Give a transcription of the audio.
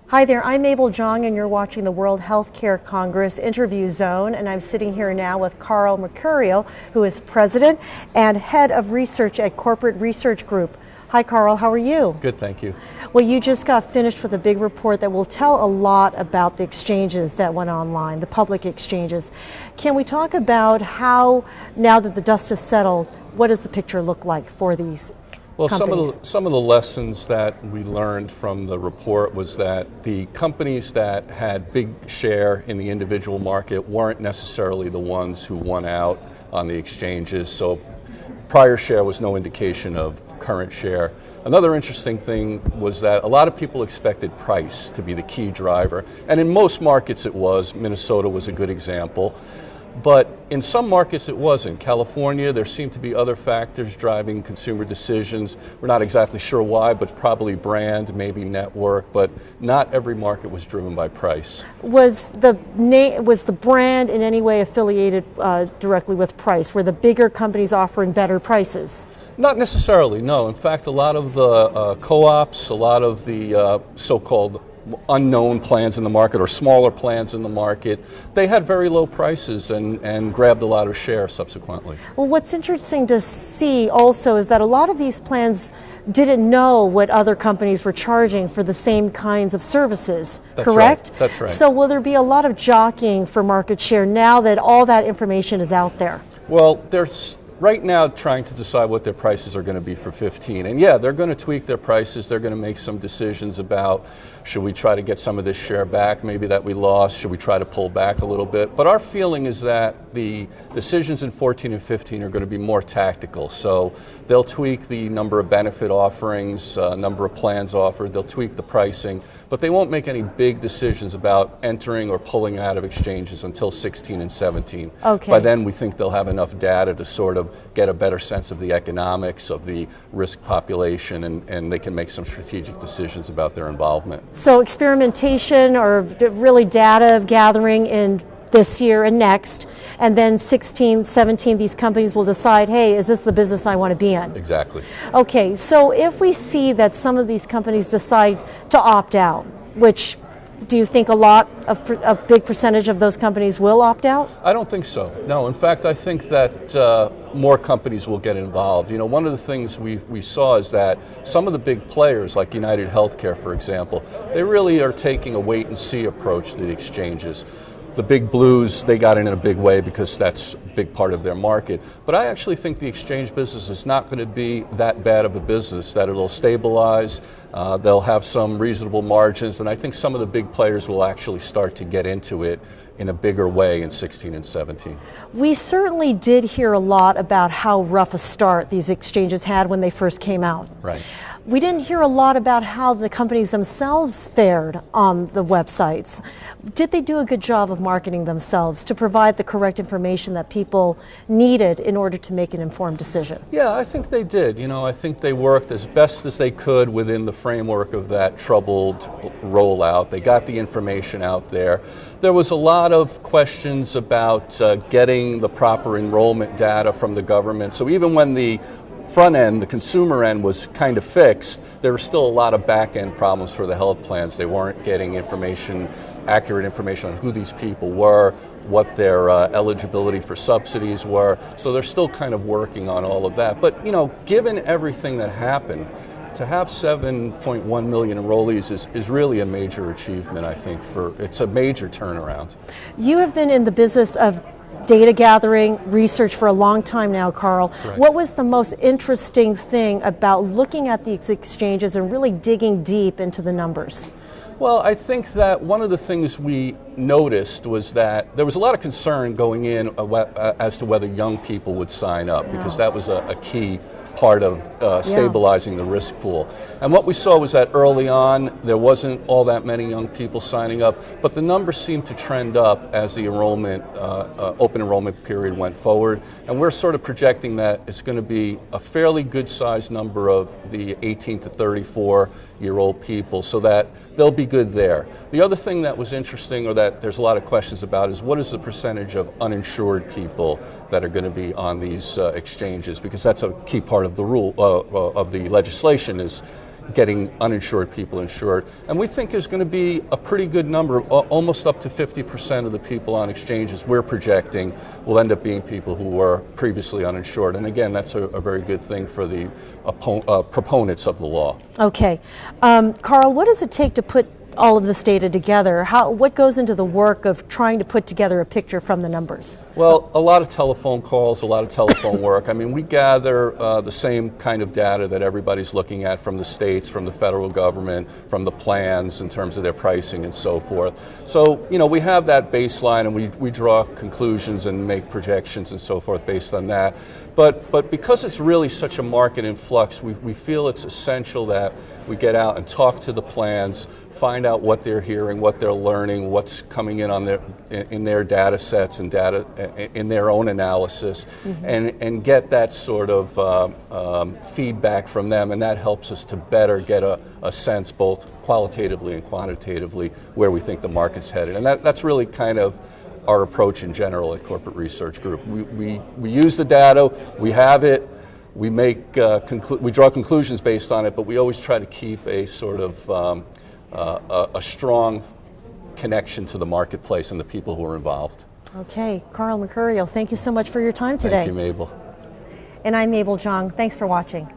Hi there, I'm Mabel Zhang and you're watching the World Healthcare Congress Interview Zone, and I'm sitting here now with Carl Mercurio, who is President and Head of Research at Corporate Research Group. Hi Carl, how are you? Good, thank you. Well, you just got finished with a big report that will tell a lot about the exchanges that went online, the public exchanges. Can we talk about how, now that the dust has settled, what does the picture look like for these Well, companies? some of the lessons that we learned from the report was that the companies that had big share in the individual market weren't necessarily the ones who won out on the exchanges. So prior share was no indication of current share. Another interesting thing was that a lot of people expected price to be the key driver. And in most markets it was. Minnesota was a good example. But in some markets it wasn't. California, there seemed to be other factors driving consumer decisions. We're not exactly sure why, but probably brand, maybe network, but not every market was driven by price. Was the brand in any way affiliated directly with price? Were the bigger companies offering better prices? Not necessarily, no. In fact, a lot of the co-ops, a lot of the so-called unknown plans in the market or smaller plans in the market, they had very low prices and grabbed a lot of share subsequently. Well, what's interesting to see also is that a lot of these plans didn't know what other companies were charging for the same kinds of services, correct? Right. That's right. So will there be a lot of jockeying for market share now that all that information is out there? Well, there's right now trying to decide what their prices are going to be for 15. And yeah, they're going to tweak their prices. They're going to make some decisions about, should we try to get some of this share back, maybe that we lost? Should we try to pull back a little bit? But our feeling is that the decisions in 14 and 15 are going to be more tactical. So they'll tweak the number of benefit offerings, number of plans offered. They'll tweak the pricing. But they won't make any big decisions about entering or pulling out of exchanges until 16 and 17. Okay. By then, we think they'll have enough data to sort of get a better sense of the economics of the risk population, and they can make some strategic decisions about their involvement. So experimentation or really data gathering in this year and next, and then 16, 17, these companies will decide, hey, is this the business I want to be in? Exactly. Okay, so if we see that some of these companies decide to opt out, which do you think a big percentage of those companies will opt out? I don't think so. No, in fact, I think that more companies will get involved. You know, one of the things we saw is that some of the big players, like United Healthcare, for example, they really are taking a wait-and-see approach to the exchanges. The big blues, they got in a big way because that's a big part of their market. But I actually think the exchange business is not going to be that bad of a business, that it'll stabilize, they'll have some reasonable margins, and I think some of the big players will actually start to get into it in a bigger way in 16 and 17. We certainly did hear a lot about how rough a start these exchanges had when they first came out. Right. We didn't hear a lot about how the companies themselves fared on the websites. Did they do a good job of marketing themselves to provide the correct information that people needed in order to make an informed decision? Yeah, I think they did. You know, I think they worked as best as they could within the framework of that troubled rollout. They got the information out there. There was a lot of questions about getting the proper enrollment data from the government. So even when the front end, the consumer end, was kind of fixed, there were still a lot of back end problems for the health plans. They weren't getting information, accurate information on who these people were, what their eligibility for subsidies were. So they're still kind of working on all of that. But, you know, given everything that happened, to have 7.1 million enrollees is really a major achievement, I think. It's a major turnaround. You have been in the business of data gathering, research for a long time now, Carl. Right. What was the most interesting thing about looking at these exchanges and really digging deep into the numbers? Well, I think that one of the things we noticed was that there was a lot of concern going in as to whether young people would sign up, because that was a key part of stabilizing the risk pool. And what we saw was that early on there wasn't all that many young people signing up, but the numbers seemed to trend up as the enrollment, open enrollment period went forward. And we're sort of projecting that it's going to be a fairly good sized number of the 18 to 34-year-old people, so that they'll be good there. The other thing that was interesting, or that there's a lot of questions about, is what is the percentage of uninsured people that are going to be on these exchanges, because that's a key part of the rule of the legislation is getting uninsured people insured. And we think there's going to be a pretty good number, almost up to 50% of the people on exchanges we're projecting will end up being people who were previously uninsured. And again, that's a very good thing for the proponents of the law. Okay. Carl, what does it take to put all of this data together? What goes into the work of trying to put together a picture from the numbers? Well, a lot of telephone calls, a lot of telephone work. I mean, we gather the same kind of data that everybody's looking at from the states, from the federal government, from the plans in terms of their pricing and so forth. So, you know, we have that baseline and we draw conclusions and make projections and so forth based on that. But because it's really such a market in flux, we feel it's essential that we get out and talk to the plans, find out what they're hearing, what they're learning, what's coming in on their data sets and data in their own analysis, and get that sort of feedback from them, and that helps us to better get a sense both qualitatively and quantitatively where we think the market's headed. And that's really kind of our approach in general at Corporate Research Group. We use the data, we have it, we draw conclusions based on it, but we always try to keep a sort of a strong connection to the marketplace and the people who are involved. Okay, Carl Mercurio, thank you so much for your time today. Thank you, Mabel. And I'm Mabel Jung. Thanks for watching.